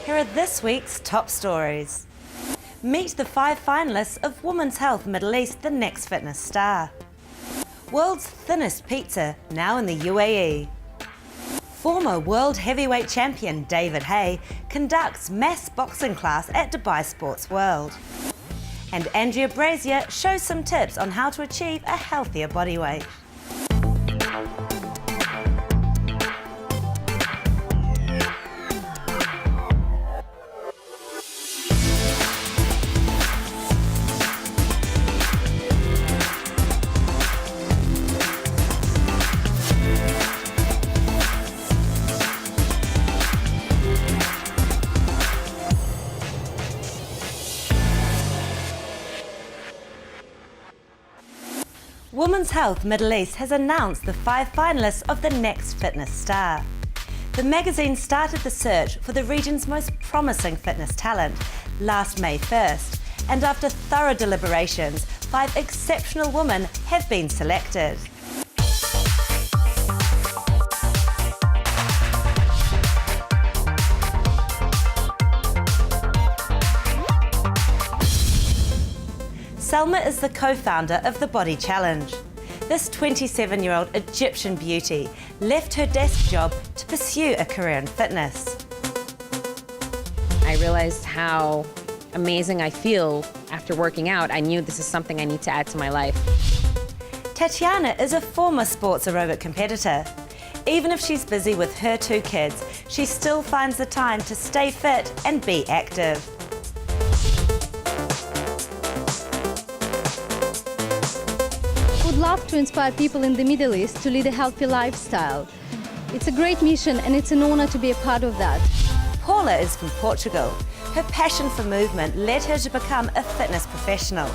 Here are this week's top stories. Meet the 5 finalists of Women's Health Middle East, the next fitness star. World's thinnest pizza, now in the UAE. Former world heavyweight champion David Haye conducts mass boxing class at Dubai Sports World. And Andreia shows some tips on how to achieve a healthier body weight. Women's Health Middle East has announced the 5 finalists of the next fitness star. The magazine started the search for the region's most promising fitness talent last May 1st, and after thorough deliberations, 5 exceptional women have been selected. Selma is the co-founder of The Body Challenge. This 27-year-old Egyptian beauty left her desk job to pursue a career in fitness. I realized how amazing I feel after working out. I knew this is something I need to add to my life. Tatiana is a former sports aerobic competitor. Even if she's busy with her 2 kids, she still finds the time to stay fit and be active. I would love to inspire people in the Middle East to lead a healthy lifestyle. It's a great mission and it's an honor to be a part of that. Paula is from Portugal. Her passion for movement led her to become a fitness professional.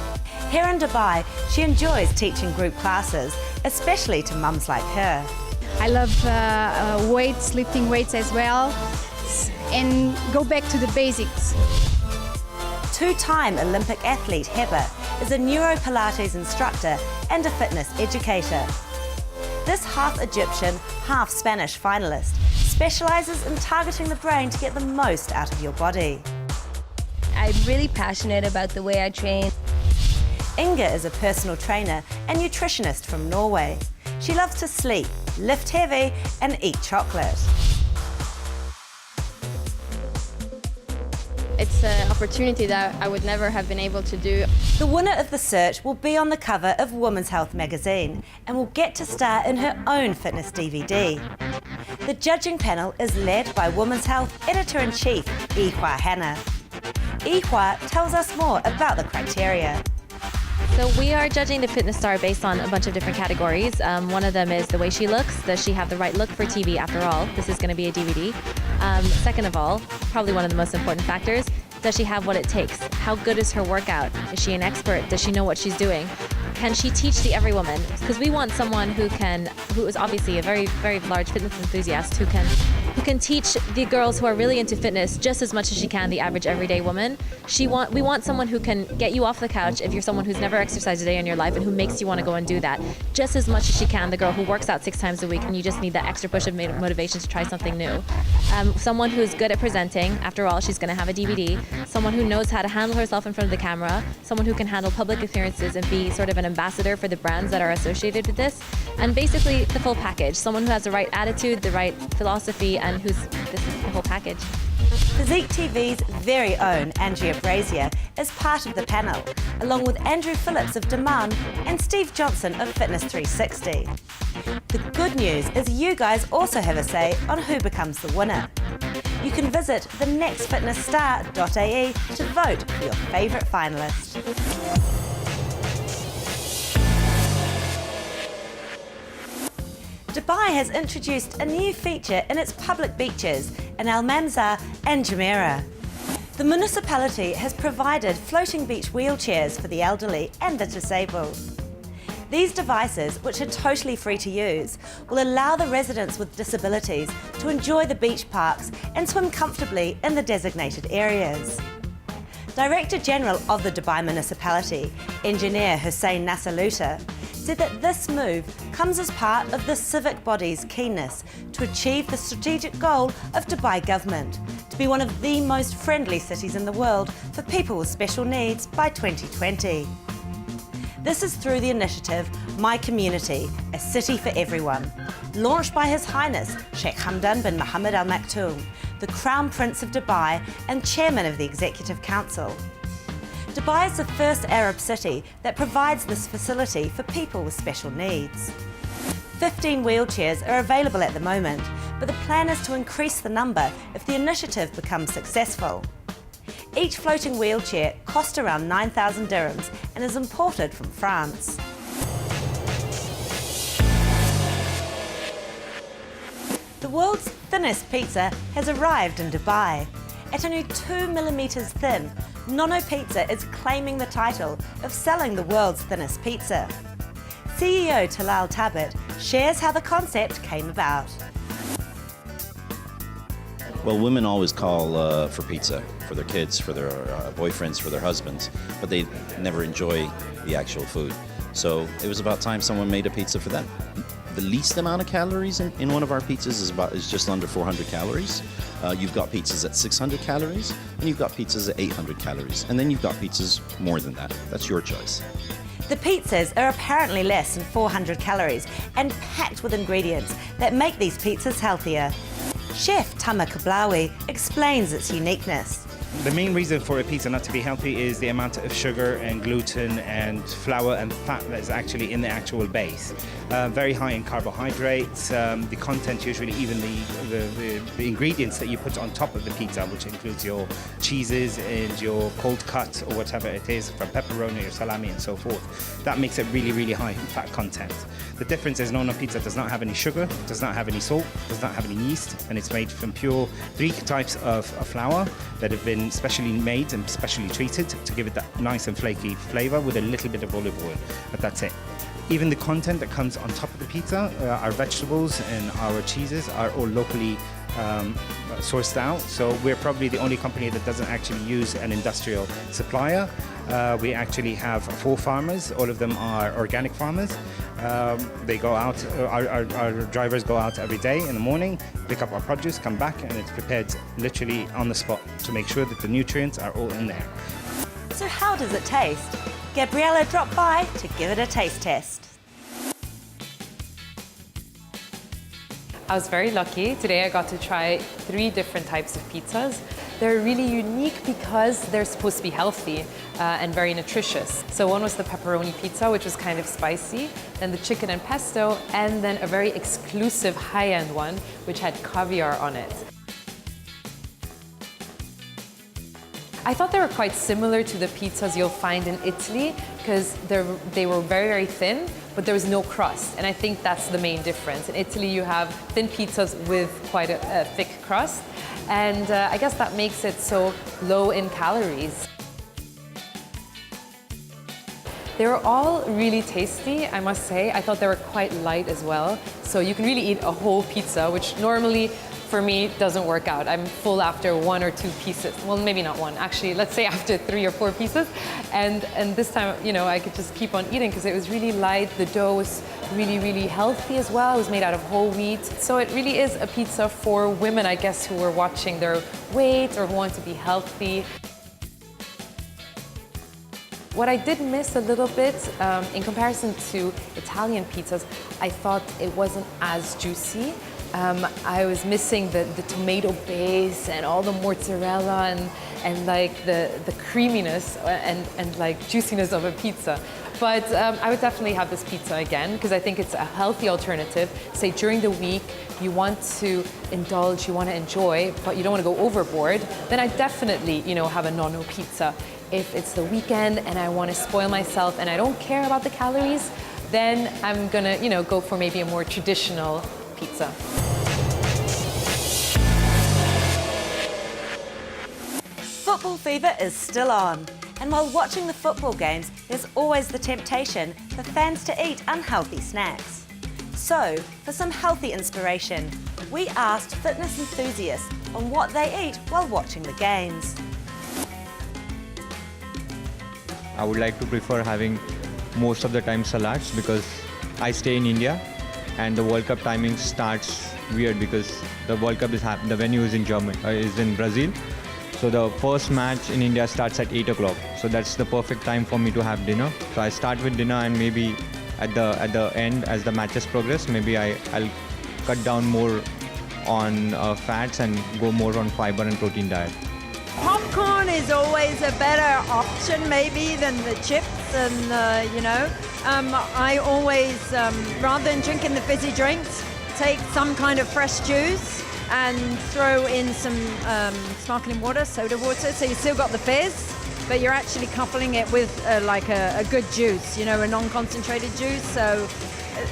Here in Dubai, she enjoys teaching group classes, especially to mums like her. I love weights, lifting weights as well, and go back to the basics. 2-time Olympic athlete Haye is a neuro Pilates instructor and a fitness educator. This half Egyptian, half Spanish finalist specialises in targeting the brain to get the most out of your body. I'm really passionate about the way I train. Inga is a personal trainer and nutritionist from Norway. She loves to sleep, lift heavy and eat chocolate. It's an opportunity that I would never have been able to do. The winner of the search will be on the cover of Women's Health magazine and will get to star in her own fitness DVD. The judging panel is led by Women's Health Editor-in-Chief, Ihua Hannah. Ihua tells us more about the criteria. So we are judging the fitness star based on a bunch of different categories. One of them is the way she looks. Does she have the right look for TV after all? This is going to be a DVD. Second of all, probably one of the most important factors, does she have what it takes? How good is her workout? Is she an expert? Does she know what she's doing? Can she teach the every woman? Because we want someone who is obviously a very, very large fitness enthusiast who can teach the girls who are really into fitness just as much as she can the average everyday woman. We want someone who can get you off the couch if you're someone who's never exercised a day in your life and who makes you want to go and do that just as much as she can, the girl who works out 6 times a week and you just need that extra push of motivation to try something new. Someone who's good at presenting, after all, she's going to have a DVD. Someone who knows how to handle herself in front of the camera. Someone who can handle public appearances and be sort of an ambassador for the brands that are associated with this. And basically the full package. Someone who has the right attitude, the right philosophy, and this is the whole package. Physique TV's very own Andreia is part of the panel, along with Andrew Phillips of Demand and Steve Johnson of Fitness 360. The good news is you guys also have a say on who becomes the winner. You can visit thenextfitnessstar.ae to vote for your favourite finalist. Dubai has introduced a new feature in its public beaches in Al Mamzah and Jumeirah. The municipality has provided floating beach wheelchairs for the elderly and the disabled. These devices, which are totally free to use, will allow the residents with disabilities to enjoy the beach parks and swim comfortably in the designated areas. Director General of the Dubai Municipality, Engineer Hussein Nasaluta, said that this move comes as part of the civic body's keenness to achieve the strategic goal of Dubai government to be one of the most friendly cities in the world for people with special needs by 2020. This is through the initiative My Community, a City for Everyone, launched by His Highness Sheikh Hamdan bin Mohammed Al Maktoum, the Crown Prince of Dubai and Chairman of the Executive Council. Dubai is the first Arab city that provides this facility for people with special needs. 15 wheelchairs are available at the moment, but the plan is to increase the number if the initiative becomes successful. Each floating wheelchair costs around 9,000 dirhams and is imported from France. The world's thinnest pizza has arrived in Dubai. At only 2 millimeters thin, Nono Pizza is claiming the title of selling the world's thinnest pizza. CEO Talal Tabit shares how the concept came about. Well, women always call for pizza for their kids, for their boyfriends, for their husbands, but they never enjoy the actual food. So it was about time someone made a pizza for them. The least amount of calories in one of our pizzas is just under 400 calories. You've got pizzas at 600 calories, and you've got pizzas at 800 calories, and then you've got pizzas more than that. That's your choice. The pizzas are apparently less than 400 calories and packed with ingredients that make these pizzas healthier. Chef Tama Kablawi explains its uniqueness. The main reason for a pizza not to be healthy is the amount of sugar and gluten and flour and fat that is actually in the actual base. Very high in carbohydrates. The content, usually even the ingredients that you put on top of the pizza, which includes your cheeses and your cold cut or whatever it is, from pepperoni or salami and so forth, that makes it really, really high in fat content. The difference is Nono Pizza does not have any sugar, does not have any salt, does not have any yeast, and it's made from pure 3 types of flour that have been specially made and specially treated to give it that nice and flaky flavor with a little bit of olive oil, but that's it. Even the content that comes on top of the pizza, our vegetables and our cheeses are all locally sourced out, so we're probably the only company that doesn't actually use an industrial supplier. We actually have 4 farmers, all of them are organic farmers. They go out, our drivers go out every day in the morning, pick up our produce, come back, and it's prepared literally on the spot to make sure that the nutrients are all in there. So how does it taste? Gabriella dropped by to give it a taste test. I was very lucky. Today I got to try 3 different types of pizzas. They're really unique because they're supposed to be healthy and very nutritious. So one was the pepperoni pizza, which was kind of spicy, then the chicken and pesto, and then a very exclusive high-end one, which had caviar on it. I thought they were quite similar to the pizzas you'll find in Italy because they were very, very thin, but there was no crust. And I think that's the main difference. In Italy, you have thin pizzas with quite a thick crust. And I guess that makes it so low in calories. They were all really tasty, I must say. I thought they were quite light as well. So you can really eat a whole pizza, which normally for me doesn't work out. I'm full after 1 or 2 pieces. Well, maybe not 1, actually, let's say after 3 or 4 pieces. And this time, you know, I could just keep on eating because it was really light. The dough was really, really healthy as well. It was made out of whole wheat. So it really is a pizza for women, I guess, who are watching their weight or who want to be healthy. What I did miss a little bit, in comparison to Italian pizzas, I thought it wasn't as juicy. I was missing the tomato base and all the mozzarella and like the creaminess and like juiciness of a pizza. But I would definitely have this pizza again because I think it's a healthy alternative. Say during the week, you want to indulge, you want to enjoy, but you don't want to go overboard, then I definitely, you know, have a Nono pizza. If it's the weekend and I want to spoil myself and I don't care about the calories, then I'm gonna, you know, go for maybe a more traditional pizza. Football fever is still on. And while watching the football games, there's always the temptation for fans to eat unhealthy snacks. So, for some healthy inspiration, we asked fitness enthusiasts on what they eat while watching the games. I would like to prefer having most of the time salads because I stay in India and the World Cup timing starts weird because the World Cup is happening. The venue is in is in Brazil. So the first match in India starts at 8 o'clock. So that's the perfect time for me to have dinner. So I start with dinner, and maybe at the end, as the matches progress, maybe I'll cut down more on fats and go more on fiber and protein diet. Popcorn is always a better option maybe than the chips, and you know, I always, rather than drinking the fizzy drinks, take some kind of fresh juice and throw in some sparkling water, soda water, so you still got the fizz, but you're actually coupling it with like a good juice, you know, a non-concentrated juice, so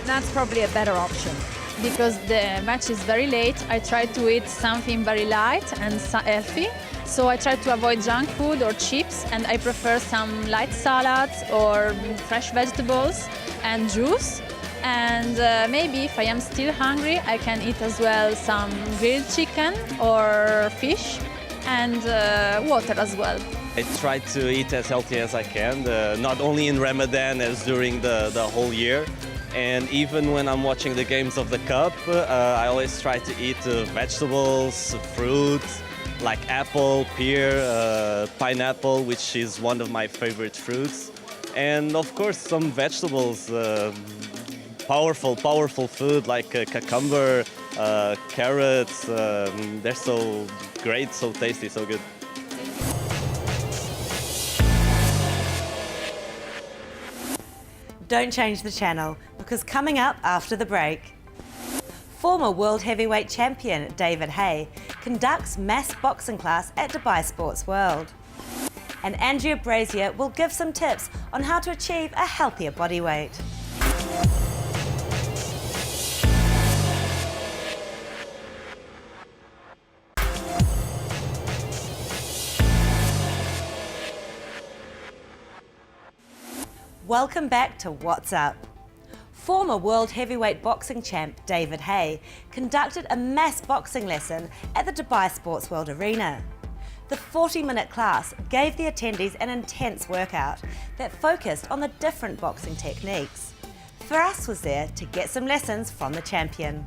that's probably a better option. Because the match is very late, I try to eat something very light and healthy. So I try to avoid junk food or chips, and I prefer some light salads or fresh vegetables and juice. And maybe if I am still hungry, I can eat as well some grilled chicken or fish and water as well. I try to eat as healthy as I can, not only in Ramadan as during the whole year. And even when I'm watching the games of the Cup, I always try to eat vegetables, fruits, like apple, pear, pineapple, which is one of my favorite fruits. And of course, some vegetables, powerful food like cucumber, carrots. They're so great, so tasty, so good. Don't change the channel, because coming up after the break, former world heavyweight champion David Haye conducts mass boxing class at Dubai Sports World. And Andreia will give some tips on how to achieve a healthier body weight. Welcome back to What's Up. Former world heavyweight boxing champ David Haye conducted a mass boxing lesson at the Dubai Sports World Arena. The 40-minute class gave the attendees an intense workout that focused on the different boxing techniques. Firas was there to get some lessons from the champion.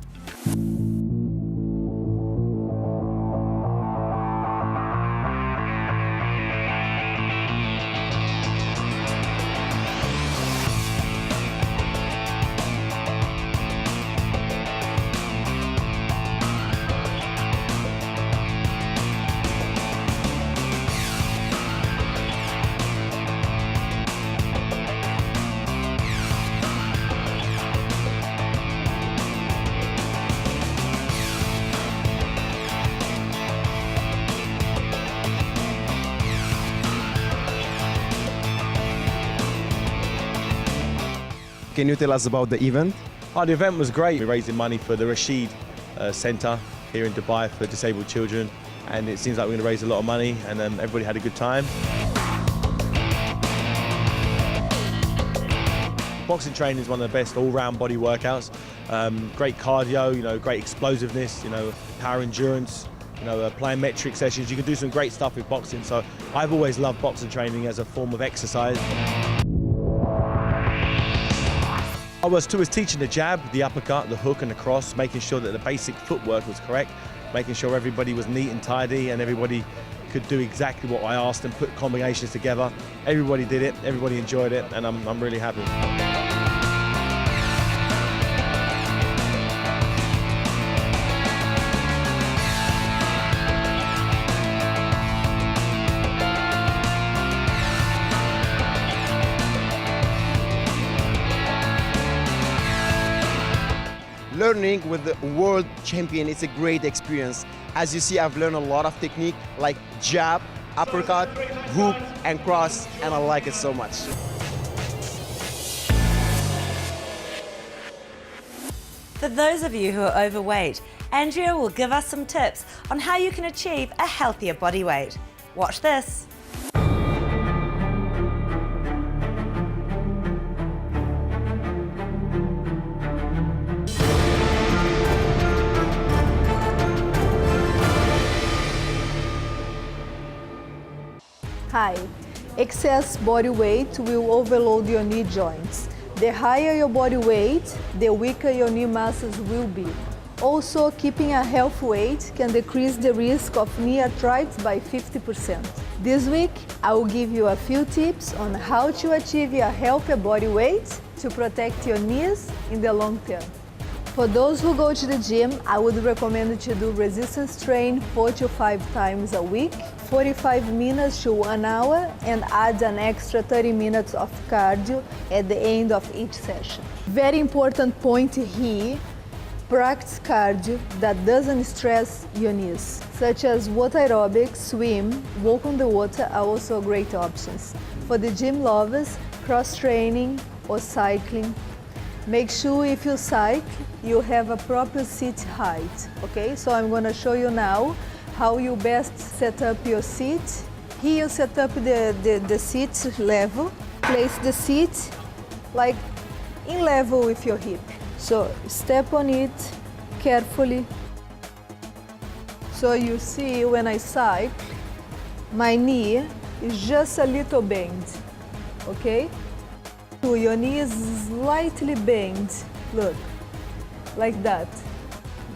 Can you tell us about the event? The event was great. We're raising money for the Rashid Centre here in Dubai for disabled children, and it seems like we're going to raise a lot of money, and everybody had a good time. Boxing training is one of the best all-round body workouts. Great cardio, you know, great explosiveness, you know, power endurance, you know, plyometric sessions. You can do some great stuff with boxing. So I've always loved boxing training as a form of exercise. I was teaching the jab, the uppercut, the hook and the cross, making sure that the basic footwork was correct, making sure everybody was neat and tidy and everybody could do exactly what I asked and put combinations together. Everybody did it, everybody enjoyed it, and I'm really happy. Learning with the world champion, it's a great experience. As you see, I've learned a lot of technique like jab, uppercut, hook and cross, and I like it so much. For those of you who are overweight, Andreia will give us some tips on how you can achieve a healthier body weight. Watch this. Hi. Excess body weight will overload your knee joints. The higher your body weight, the weaker your knee muscles will be. Also, keeping a healthy weight can decrease the risk of knee arthritis by 50%. This week, I will give you a few tips on how to achieve a healthier body weight to protect your knees in the long term. For those who go to the gym, I would recommend to do resistance training 4 to 5 times a week, 45 minutes to 1 hour, and add an extra 30 minutes of cardio at the end of each session. Very important point here, practice cardio that doesn't stress your knees, such as water aerobics, swim, walk on the water are also great options. For the gym lovers, cross-training or cycling. Make sure if you cycle, you have a proper seat height, okay? So I'm gonna show you now how you best set up your seat. Here you set up the seat level. Place the seat like in level with your hip. So step on it carefully. So you see when I cycle, my knee is just a little bent, okay? Your knee is slightly bent, look, like that.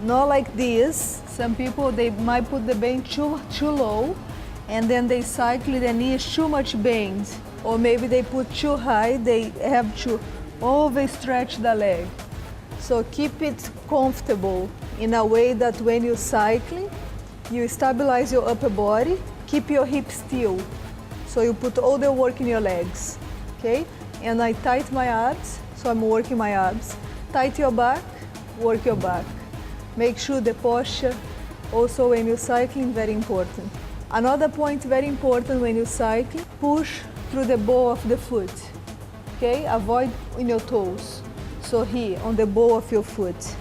Not like this. Some people, they might put the bend too low, and then they cycle, the knee is too much bent. Or maybe they put too high, they have to overstretch the leg. So keep it comfortable in a way that when you're cycling, you stabilize your upper body, keep your hips still. So you put all the work in your legs, okay? And I tighten my abs, so I'm working my abs. Tighten your back, work your back. Make sure the posture, also when you're cycling, very important. Another point very important when you're cycling, push through the ball of the foot, okay? Avoid in your toes. So here, on the ball of your foot.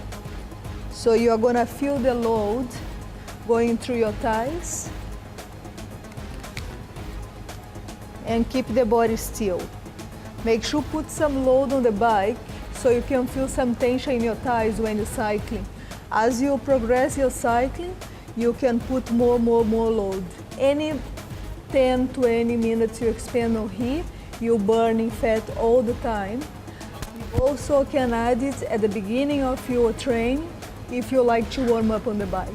So you are gonna feel the load going through your thighs and keep the body still. Make sure put some load on the bike so you can feel some tension in your thighs when you're cycling. As you progress your cycling, you can put more load. Any 10, 20 minutes you expand on here, you're burning fat all the time. You also can add it at the beginning of your training if you like to warm up on the bike.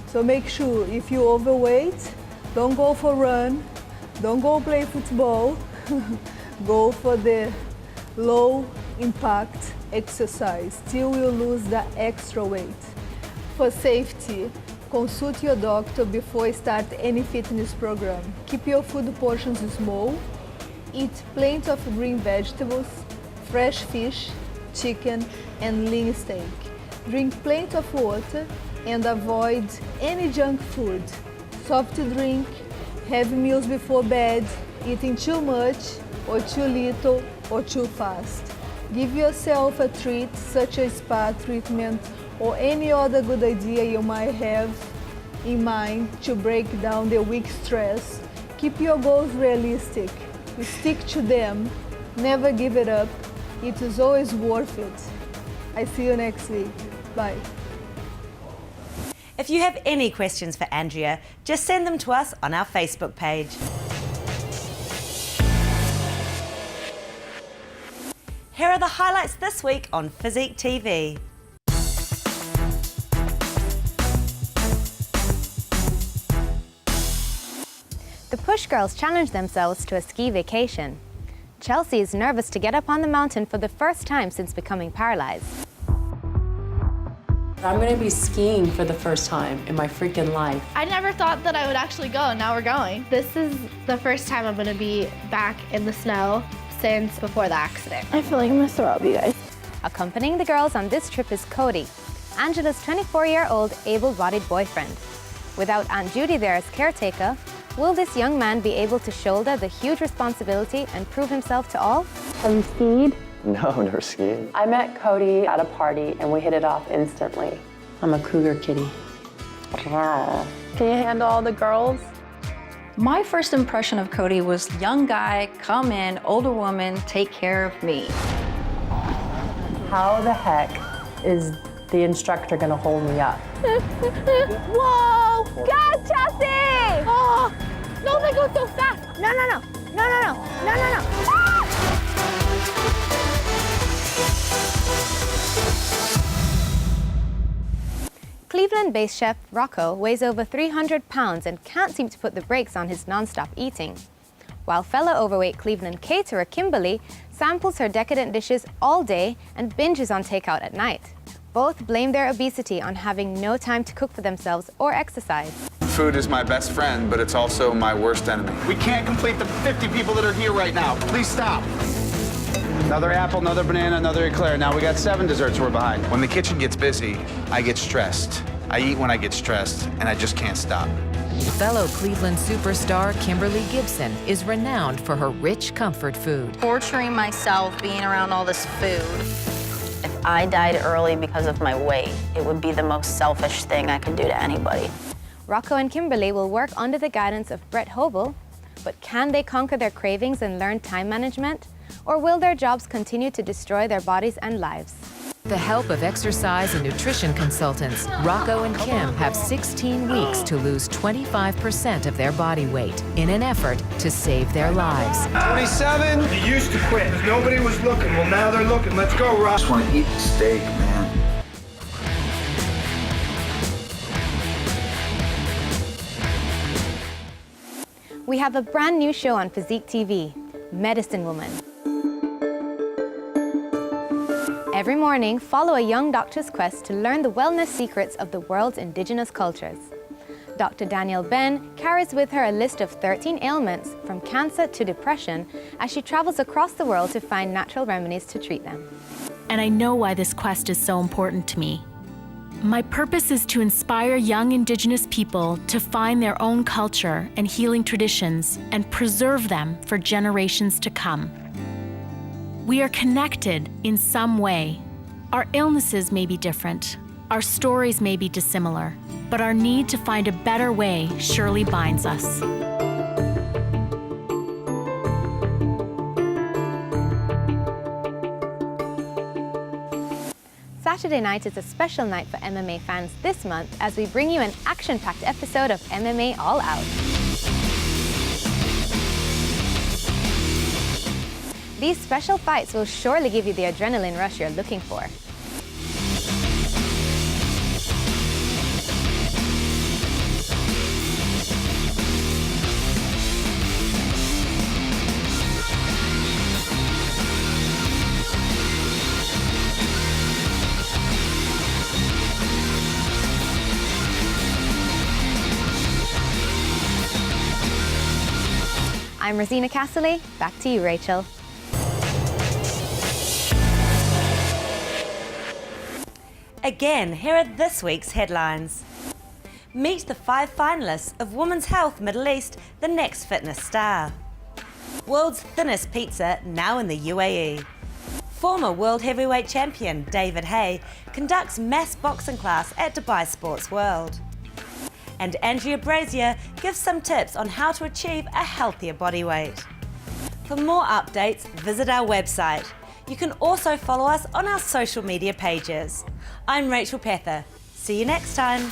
So make sure if you're overweight, don't go for a run, don't go play football. Go for the low impact exercise till you lose that extra weight. For safety, consult your doctor before start any fitness program. Keep your food portions small. Eat plenty of green vegetables, fresh fish, chicken, and lean steak. Drink plenty of water and avoid any junk food. Soft drink, heavy meals before bed, eating too much, or too little, or too fast. Give yourself a treat, such as spa treatment, or any other good idea you might have in mind to break down the week stress. Keep your goals realistic. Stick to them. Never give it up. It is always worth it. I see you next week. Bye. If you have any questions for Andreia, just send them to us on our Facebook page. Here are the highlights this week on Physique TV. The Push Girls challenged themselves to a ski vacation. Chelsea is nervous to get up on the mountain for the first time since becoming paralyzed. I'm gonna be skiing for the first time in my freaking life. I never thought that I would actually go, now we're going. This is the first time I'm gonna be back in the snow since before the accident. I feel like I'm gonna throw up, you guys. Accompanying the girls on this trip is Cody, Angela's 24-year-old able-bodied boyfriend. Without Aunt Judy there as caretaker, will this young man be able to shoulder the huge responsibility and prove himself to all? Have you skied? No, never skied. I met Cody at a party and we hit it off instantly. I'm a cougar kitty. Can you handle all the girls? My first impression of Cody was young guy, come in, older woman, take care of me. How the heck is the instructor gonna hold me up? Whoa! Go, Chelsea! Oh, no, that goes so fast. No, no, no, no, no, no, no, no, no. Ah! Cleveland-based chef Rocco weighs over 300 pounds and can't seem to put the brakes on his non-stop eating. While fellow overweight Cleveland caterer Kimberly samples her decadent dishes all day and binges on takeout at night. Both blame their obesity on having no time to cook for themselves or exercise. Food is my best friend, but it's also my worst enemy. We can't complete the 50 people that are here right now. Please stop. Another apple, another banana, another eclair. Now we got 7 desserts we're behind. When the kitchen gets busy, I get stressed. I eat when I get stressed, and I just can't stop. Fellow Cleveland superstar Kimberly Gibson is renowned for her rich comfort food. Torturing myself being around all this food. If I died early because of my weight, it would be the most selfish thing I could do to anybody. Rocco and Kimberly will work under the guidance of Brett Hobel, but can they conquer their cravings and learn time management? Or will their jobs continue to destroy their bodies and lives? With the help of exercise and nutrition consultants, Rocco and Kim have 16 weeks to lose 25% of their body weight in an effort to save their lives. 27. You used to quit. Nobody was looking. Well, now they're looking. Let's go, Rock. I just want to eat steak, man. We have a brand new show on Physique TV, Medicine Woman. Every morning, follow a young doctor's quest to learn the wellness secrets of the world's indigenous cultures. Dr. Danielle Ben carries with her a list of 13 ailments, from cancer to depression, as she travels across the world to find natural remedies to treat them. And I know why this quest is so important to me. My purpose is to inspire young Indigenous people to find their own culture and healing traditions and preserve them for generations to come. We are connected in some way. Our illnesses may be different, our stories may be dissimilar, but our need to find a better way surely binds us. Saturday night is a special night for MMA fans this month as we bring you an action-packed episode of MMA All Out. These special fights will surely give you the adrenaline rush you're looking for. I'm Rosina Castley. Back to you, Rachel. Again, here are this week's headlines. Meet the 5 finalists of Women's Health Middle East, the next fitness star. World's thinnest pizza now in the UAE. Former world heavyweight champion David Haye conducts mass boxing class at Dubai Sports World. And Andreia gives some tips on how to achieve a healthier body weight. For more updates, visit our website. You can also follow us on our social media pages. I'm Rachel Pether. See you next time.